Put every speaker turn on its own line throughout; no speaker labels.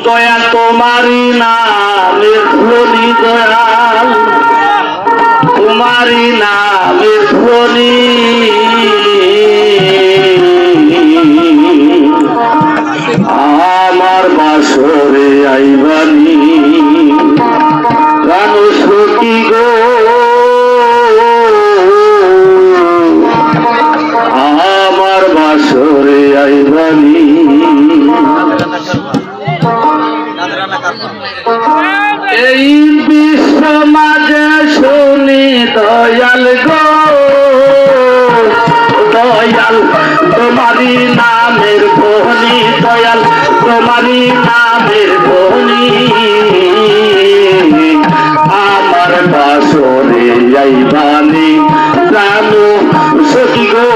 দয়া তোমারি নামের ধ্বনি দয়াল, তোমারি নামের ধ্বনি আমার বাসরে আইবানি প্রাণ সখী গো, আমার বাসরে আইবানি। এই বিশ্ব মাঝে শুনি দয়াল গো দয়াল তোমারি নামের ধ্বনি দয়াল তোমারি নামের ধ্বনি আমার বাসরে আইবানি প্রাণ সখী গো,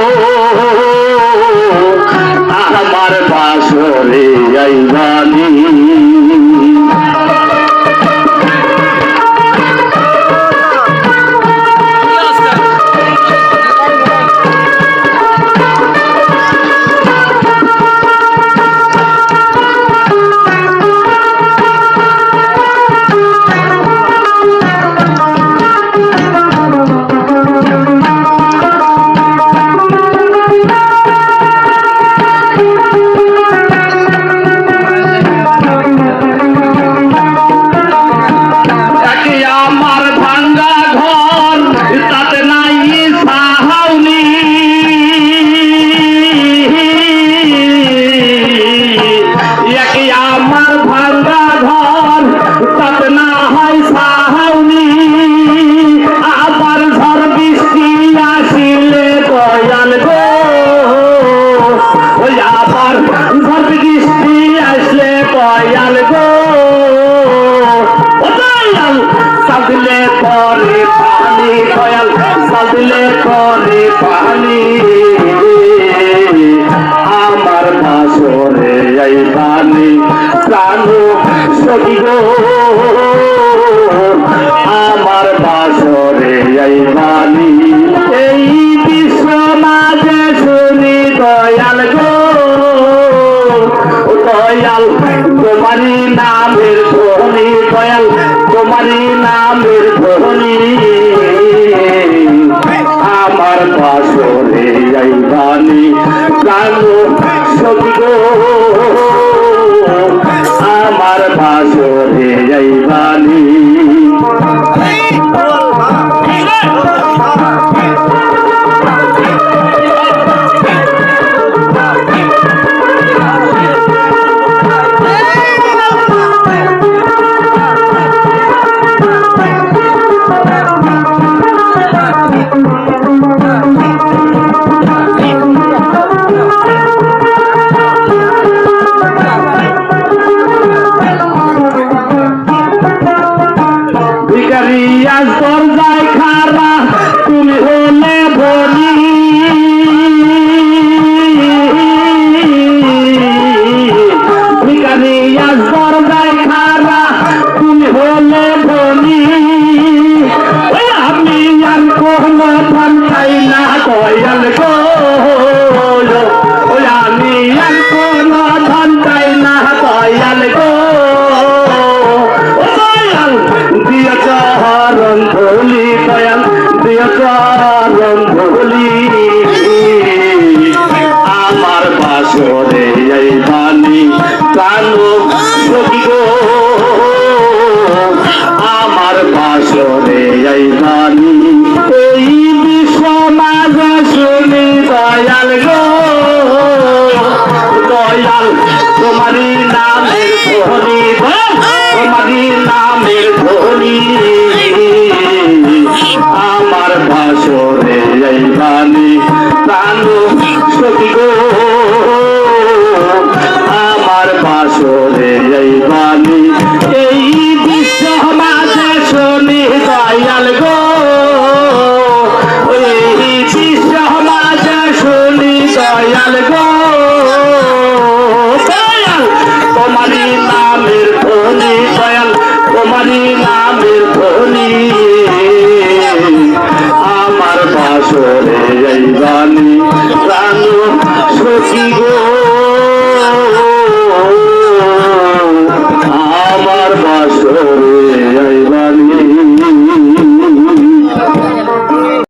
আমার বাসরে আইবানি। আমার বাসরে আইবানি প্রাণ সখী গো, আমার বাসরে আইবানি। এই বিশ্ব মাঝে শুনি দয়াল গো দয়াল তোমারি নামের ধ্বনি দয়াল তোমারি নামের ধ্বনি আমার বাসরে আইবানি প্রাণ সখী গো, আমার বাসরে আইবানি। দরজায় খারা তুমি হলে বলি ভিখারি আজ দরজায় খারা তুমি হলে বলি আমি আর কোনো ধান খাই না দয়াল গো, আমি আর কোনো ধান খাই না দয়াল গো, দিয়া চরণ ধুলি দয়াল দিয়া চরণ ধুলি আমার বাসরে আইবানি প্রাণ সখী গো, আমার বাসরে আইবানি। এই বিশ্ব মাঝে শুনি দয়াল গো দয়াল তোমারি